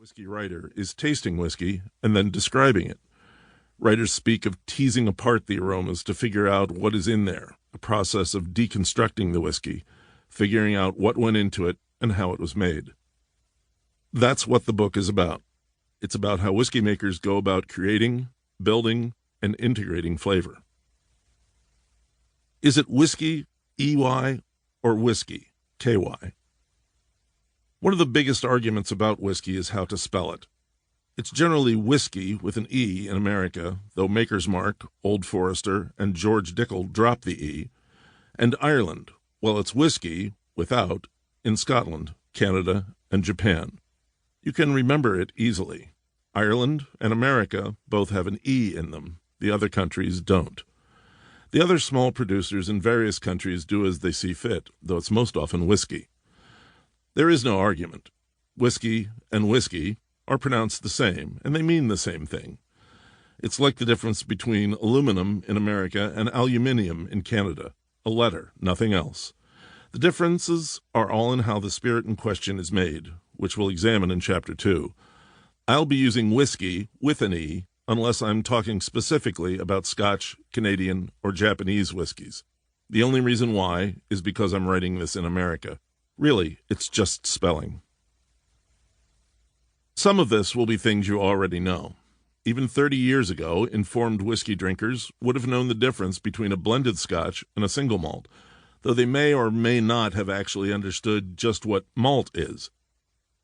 Whiskey writer is tasting whiskey and then describing it. Writers speak of teasing apart the aromas to figure out what is in there, a process of deconstructing the whiskey, figuring out what went into it and how it was made. That's what the book is about. It's about how whiskey makers go about creating, building, and integrating flavor. Is it whiskey, EY, or whiskey, KY? One of the biggest arguments about whiskey is how to spell it. It's generally whiskey with an E in America, though Maker's Mark, Old Forester, and George Dickel dropped the E, and Ireland, well, it's whiskey without in Scotland, Canada, and Japan. You can remember it easily. Ireland and America both have an E in them. The other countries don't. The other small producers in various countries do as they see fit, though it's most often whiskey. There is no argument. Whiskey and whiskey are pronounced the same, and they mean the same thing. It's like the difference between aluminum in America and aluminium in Canada. A letter, nothing else. The differences are all in how the spirit in question is made, which we'll examine in Chapter 2. I'll be using whiskey with an E unless I'm talking specifically about Scotch, Canadian, or Japanese whiskeys. The only reason why is because I'm writing this in America. Really, it's just spelling. Some of this will be things you already know. Even 30 years ago, informed whiskey drinkers would have known the difference between a blended Scotch and a single malt, though they may or may not have actually understood just what malt is.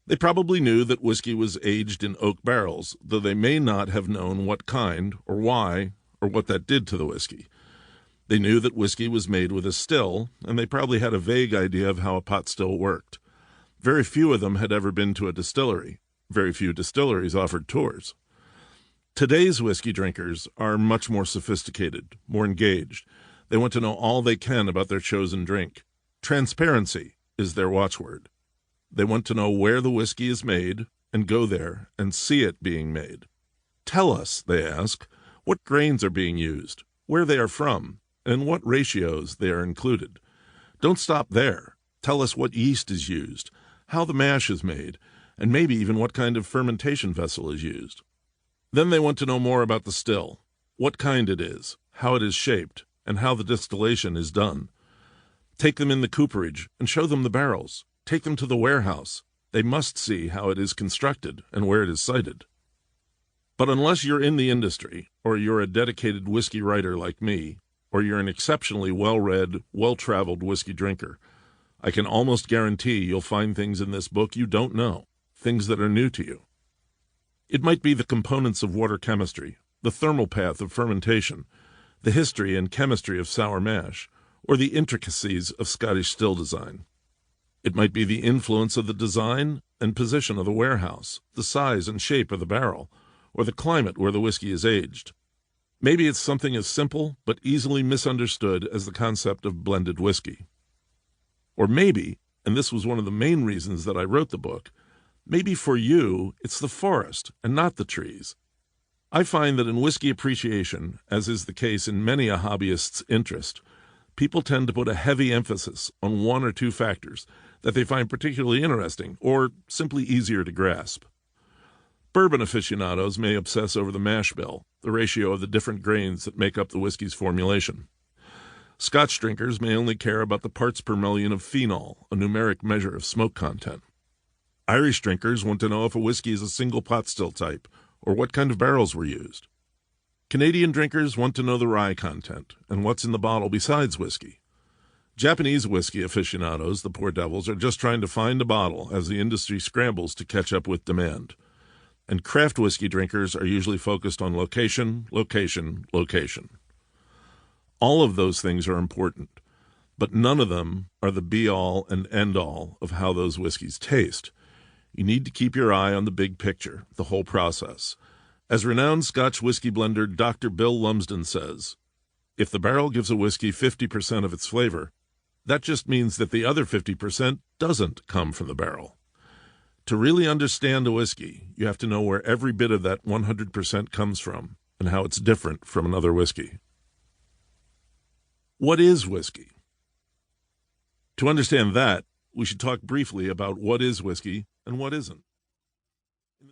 They probably knew that whiskey was aged in oak barrels, though they may not have known what kind or why or what that did to the whiskey. They knew that whiskey was made with a still, and they probably had a vague idea of how a pot still worked. Very few of them had ever been to a distillery. Very few distilleries offered tours. Today's whiskey drinkers are much more sophisticated, more engaged. They want to know all they can about their chosen drink. Transparency is their watchword. They want to know where the whiskey is made and go there and see it being made. Tell us, they ask, what grains are being used, where they are from, and what ratios they are included. Don't stop there. Tell us what yeast is used, how the mash is made, and maybe even what kind of fermentation vessel is used. Then they want to know more about the still, what kind it is, how it is shaped, and how the distillation is done. Take them in the cooperage and show them the barrels. Take them to the warehouse. They must see how it is constructed and where it is sited. But unless you're in the industry, or you're a dedicated whiskey writer like me, or you're an exceptionally well-read, well-traveled whiskey drinker, I can almost guarantee you'll find things in this book you don't know, things that are new to you. It might be the components of water chemistry, the thermal path of fermentation, the history and chemistry of sour mash, or the intricacies of Scottish still design. It might be the influence of the design and position of the warehouse, the size and shape of the barrel, or the climate where the whiskey is aged. Maybe it's something as simple but easily misunderstood as the concept of blended whiskey. Or maybe, and this was one of the main reasons that I wrote the book, maybe for you it's the forest and not the trees. I find that in whiskey appreciation, as is the case in many a hobbyist's interest, people tend to put a heavy emphasis on one or two factors that they find particularly interesting or simply easier to grasp. Bourbon aficionados may obsess over the mash bill, the ratio of the different grains that make up the whiskey's formulation. Scotch drinkers may only care about the parts per million of phenol, a numeric measure of smoke content. Irish drinkers want to know if a whiskey is a single pot still type or what kind of barrels were used. Canadian drinkers want to know the rye content and what's in the bottle besides whiskey. Japanese whiskey aficionados, the poor devils, are just trying to find a bottle as the industry scrambles to catch up with demand. And craft whiskey drinkers are usually focused on location, location, location. All of those things are important, but none of them are the be-all and end-all of how those whiskeys taste. You need to keep your eye on the big picture, the whole process. As renowned Scotch whiskey blender Dr. Bill Lumsden says, if the barrel gives a whiskey 50% of its flavor, that just means that the other 50% doesn't come from the barrel. To really understand a whiskey, you have to know where every bit of that 100% comes from and how it's different from another whiskey. What is whiskey? To understand that, we should talk briefly about what is whiskey and what isn't.